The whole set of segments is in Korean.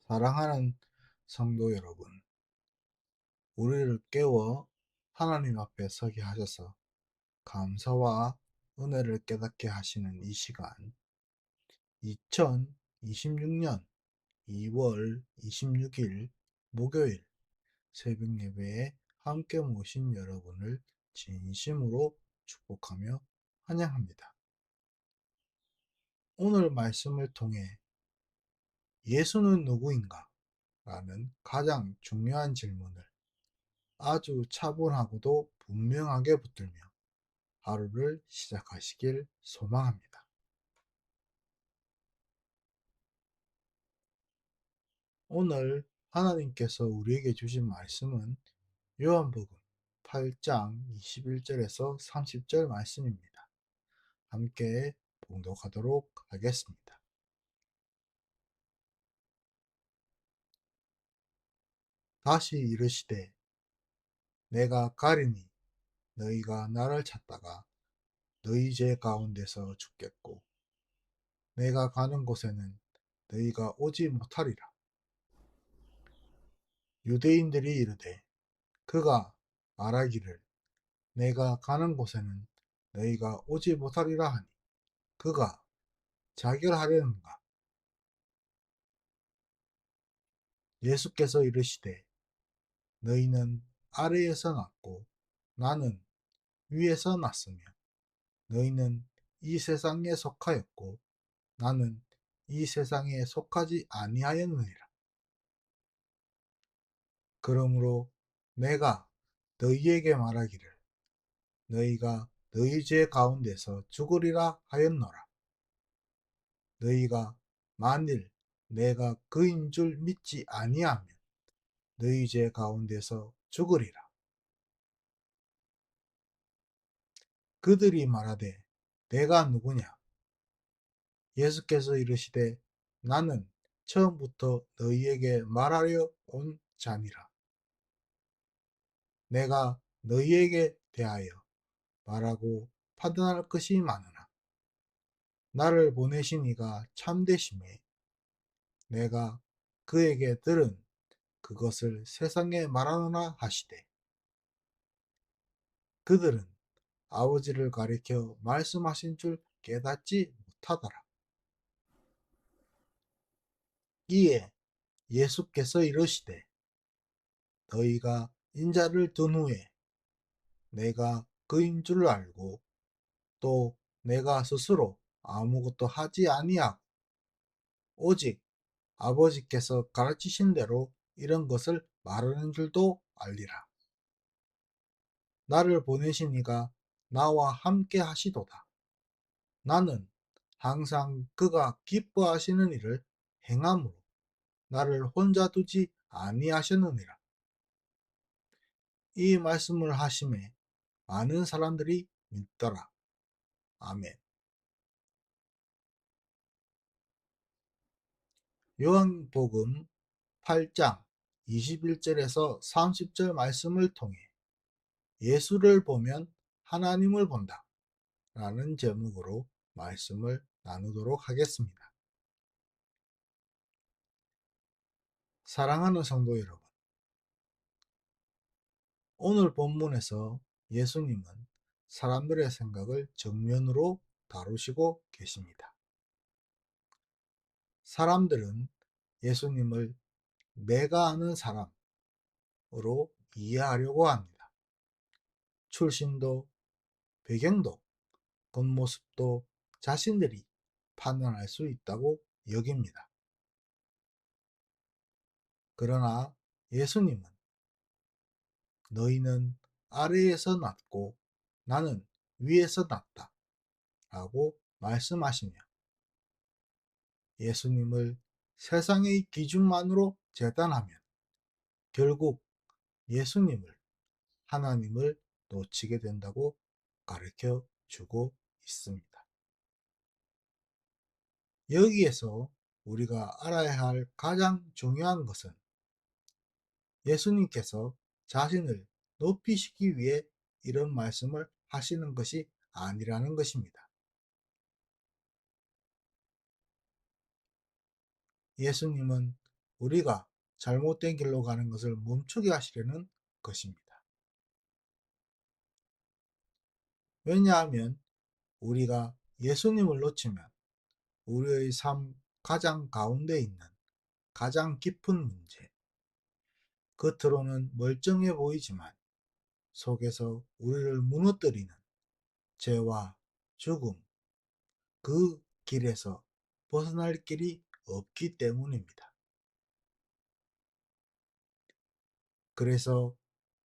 사랑하는 성도 여러분, 우리를 깨워 하나님 앞에 서게 하셔서 감사와 은혜를 깨닫게 하시는 이 시간, 2026년 2월 26일 목요일 새벽 예배에 함께 모신 여러분을 진심으로 축복하며 환영합니다. 오늘 말씀을 통해 예수는 누구인가? 라는 가장 중요한 질문을 아주 차분하고도 분명하게 붙들며 하루를 시작하시길 소망합니다. 오늘 하나님께서 우리에게 주신 말씀은 요한복음 8장 21절에서 30절 말씀입니다. 함께 봉독하도록 하겠습니다. 다시 이르시되 내가 가리니 너희가 나를 찾다가 너희 죄 가운데서 죽겠고 내가 가는 곳에는 너희가 오지 못하리라. 유대인들이 이르되 그가 말하기를 내가 가는 곳에는 너희가 오지 못하리라 하니 그가 자결하려는가? 예수께서 이르시되 너희는 아래에서 났고 나는 위에서 났으며 너희는 이 세상에 속하였고 나는 이 세상에 속하지 아니하였느니라. 그러므로 내가 너희에게 말하기를 너희가 너희 죄 가운데서 죽으리라 하였노라. 너희가 만일 내가 그인 줄 믿지 아니하면 너희 죄 가운데서 죽으리라. 그들이 말하되 내가 누구냐? 예수께서 이르시되 나는 처음부터 너희에게 말하려 온 자니라. 내가 너희에게 대하여 말하고 판단할 것이 많으나 나를 보내신 이가 참되심에 내가 그에게 들은 그것을 세상에 말하노라 하시되 그들은 아버지를 가리켜 말씀하신 줄 깨닫지 못하더라. 이에 예수께서 이르시되 너희가 인자를 둔 후에 내가 그인 줄 알고 또 내가 스스로 아무것도 하지 아니하고 오직 아버지께서 가르치신 대로 이런 것을 말하는 줄도 알리라. 나를 보내신 이가 나와 함께 하시도다. 나는 항상 그가 기뻐하시는 일을 행함으로 나를 혼자 두지 아니하셨느니라. 이 말씀을 하심에 많은 사람들이 믿더라. 아멘. 요한복음 8장 21절에서 30절 말씀을 통해 예수를 보면 하나님을 본다 라는 제목으로 말씀을 나누도록 하겠습니다. 사랑하는 성도 여러분, 오늘 본문에서 예수님은 사람들의 생각을 정면으로 다루시고 계십니다. 사람들은 예수님을 내가 아는 사람으로 이해하려고 합니다. 출신도 배경도 겉모습도 자신들이 판단할 수 있다고 여깁니다. 그러나 예수님은 너희는 아래에서 났고 나는 위에서 났다 라고 말씀하시며 예수님을 세상의 기준만으로 재단하면 결국 예수님을 하나님을 놓치게 된다고 가르쳐 주고 있습니다. 여기에서 우리가 알아야 할 가장 중요한 것은 예수님께서 자신을 높이시기 위해 이런 말씀을 하시는 것이 아니라는 것입니다. 예수님은 우리가 잘못된 길로 가는 것을 멈추게 하시려는 것입니다. 왜냐하면 우리가 예수님을 놓치면 우리의 삶 가장 가운데 있는 가장 깊은 문제, 겉으로는 멀쩡해 보이지만 속에서 우리를 무너뜨리는 죄와 죽음, 그 길에서 벗어날 길이 없기 때문입니다. 그래서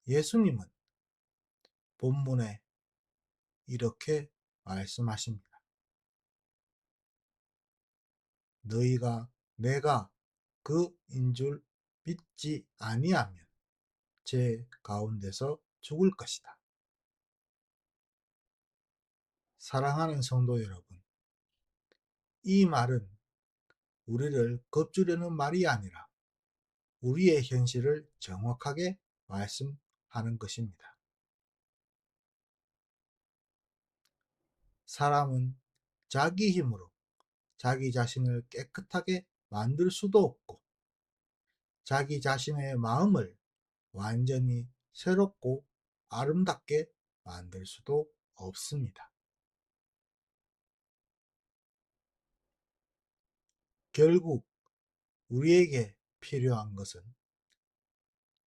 예수님은 본문에 이렇게 말씀하십니다. 너희가 내가 그인 줄 믿지 아니하면 제 가운데서 죽을 것이다. 사랑하는 성도 여러분, 이 말은 우리를 겁주려는 말이 아니라 우리의 현실을 정확하게 말씀하는 것입니다. 사람은 자기 힘으로 자기 자신을 깨끗하게 만들 수도 없고, 자기 자신의 마음을 완전히 새롭고 아름답게 만들 수도 없습니다. 결국 우리에게 필요한 것은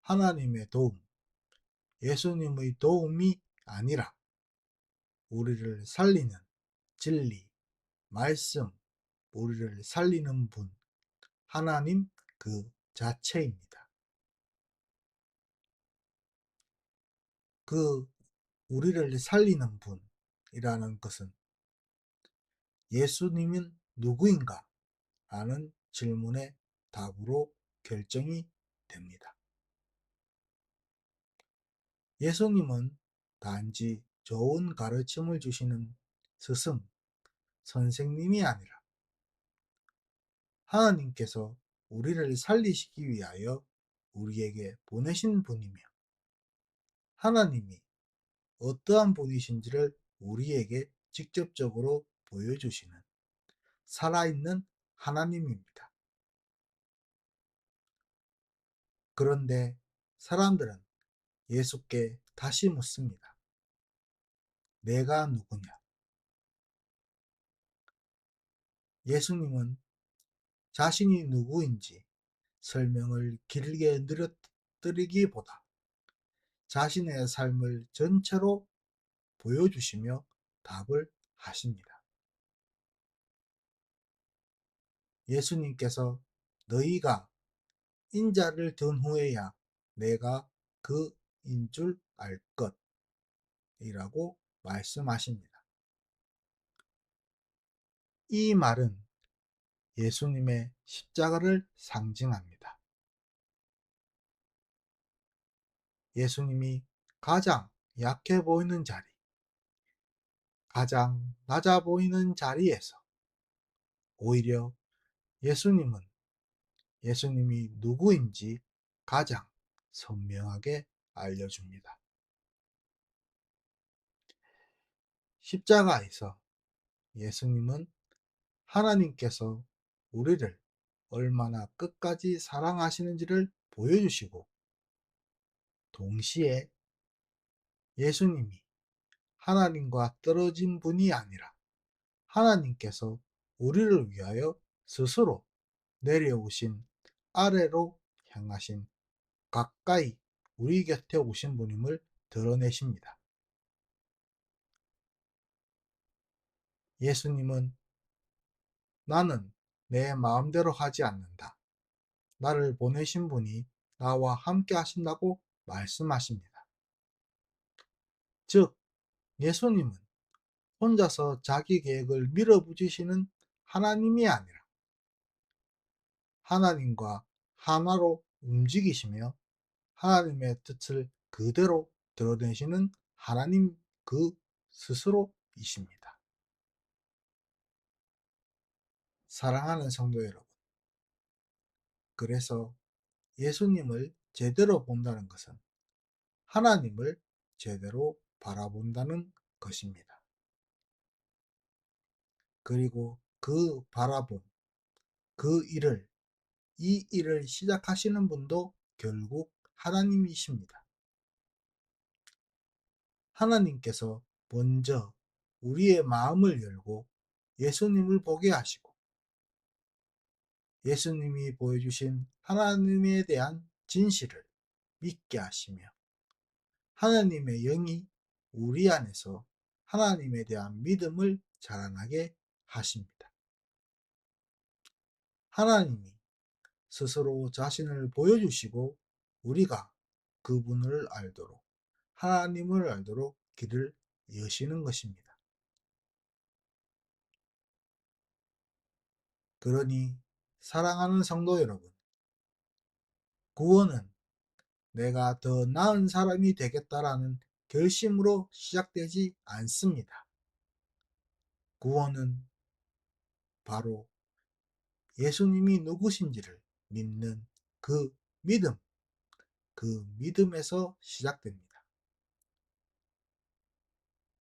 하나님의 도움, 예수님의 도움이 아니라 우리를 살리는 진리, 말씀, 우리를 살리는 분, 하나님 그 자체입니다. 그 우리를 살리는 분이라는 것은 예수님은 누구인가? 라는 질문의 답으로 결정이 됩니다. 예수님은 단지 좋은 가르침을 주시는 스승, 선생님이 아니라 하나님께서 우리를 살리시기 위하여 우리에게 보내신 분이며, 하나님이 어떠한 분이신지를 우리에게 직접적으로 보여주시는 살아있는 하나님입니다. 그런데 사람들은 예수께 다시 묻습니다. 내가 누구냐? 예수님은 자신이 누구인지 설명을 길게 늘어뜨리기보다 자신의 삶을 전체로 보여주시며 답을 하십니다. 예수님께서 너희가 인자를 든 후에야 내가 그인 줄 알 것이라고 말씀하십니다. 이 말은 예수님의 십자가를 상징합니다. 예수님이 가장 약해 보이는 자리, 가장 낮아 보이는 자리에서 오히려 예수님은 예수님이 누구인지 가장 선명하게 알려줍니다. 십자가에서 예수님은 하나님께서 우리를 얼마나 끝까지 사랑하시는지를 보여주시고, 동시에 예수님이 하나님과 떨어진 분이 아니라 하나님께서 우리를 위하여 스스로 내려오신, 아래로 향하신, 가까이 우리 곁에 오신 분임을 드러내십니다. 예수님은 나는 내 마음대로 하지 않는다, 나를 보내신 분이 나와 함께 하신다고 말씀하십니다. 즉, 예수님은 혼자서 자기 계획을 밀어붙이시는 하나님이 아니라 하나님과 하나로 움직이시며 하나님의 뜻을 그대로 드러내시는 하나님 그 스스로이십니다. 사랑하는 성도 여러분, 그래서 예수님을 제대로 본다는 것은 하나님을 제대로 바라본다는 것입니다. 그리고 그 바라봄, 그 일을 이 일을 시작하시는 분도 결국 하나님이십니다. 하나님께서 먼저 우리의 마음을 열고 예수님을 보게 하시고 예수님이 보여주신 하나님에 대한 진실을 믿게 하시며 하나님의 영이 우리 안에서 하나님에 대한 믿음을 자라나게 하십니다. 하나님이 스스로 자신을 보여주시고 우리가 그분을 알도록 하나님을 알도록 길을 여시는 것입니다. 그러니 사랑하는 성도 여러분, 구원은 내가 더 나은 사람이 되겠다라는 결심으로 시작되지 않습니다. 구원은 바로 예수님이 누구신지를 믿는 그 믿음, 그 믿음에서 시작됩니다.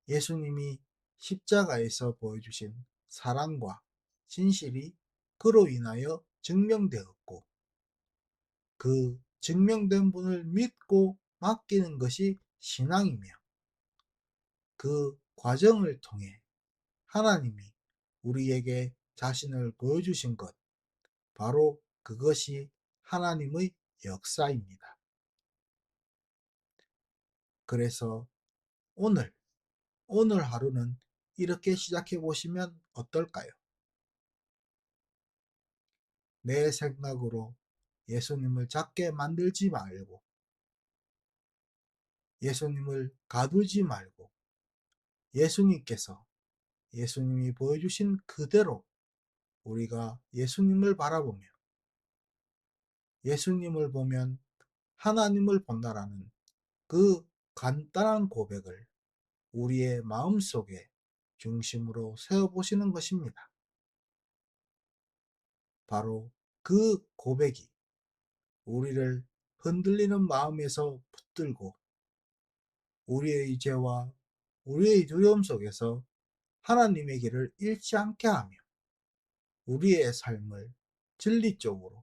예수님이 십자가에서 보여주신 사랑과 진실이 그로 인하여 증명되었고, 그 증명된 분을 믿고 맡기는 것이 신앙이며, 그 과정을 통해 하나님이 우리에게 자신을 보여주신 것, 바로 그것이 하나님의 역사입니다. 그래서 오늘, 오늘 하루는 이렇게 시작해 보시면 어떨까요? 내 생각으로 예수님을 작게 만들지 말고, 예수님을 가두지 말고, 예수님께서, 예수님이 보여주신 그대로 우리가 예수님을 바라보며, 예수님을 보면 하나님을 본다라는 그 간단한 고백을 우리의 마음속에 중심으로 세워보시는 것입니다. 바로 그 고백이 우리를 흔들리는 마음에서 붙들고 우리의 죄와 우리의 두려움 속에서 하나님의 길을 잃지 않게 하며 우리의 삶을 진리 쪽으로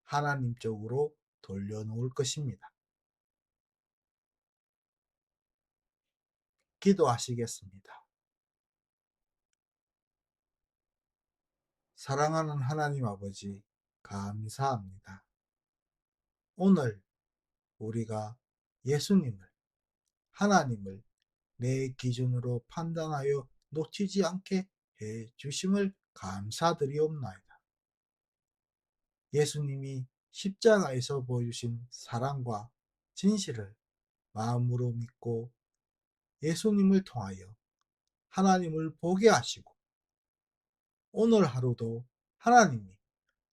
하나님 쪽으로 돌려놓을 것입니다. 기도하시겠습니다. 사랑하는 하나님 아버지, 감사합니다. 오늘 우리가 예수님을, 하나님을 내 기준으로 판단하여 놓치지 않게 해 주심을 감사드리옵나이다. 예수님이 십자가에서 보여주신 사랑과 진실을 마음으로 믿고 예수님을 통하여 하나님을 보게 하시고 오늘 하루도 하나님이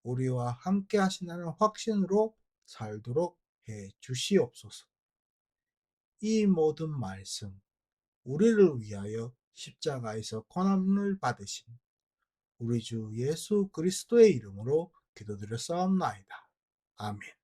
우리와 함께 하신다는 확신으로 살도록 해 주시옵소서. 이 모든 말씀, 우리를 위하여 십자가에서 고난을 받으신 우리 주 예수 그리스도의 이름으로 기도드렸사옵나이다. 아멘.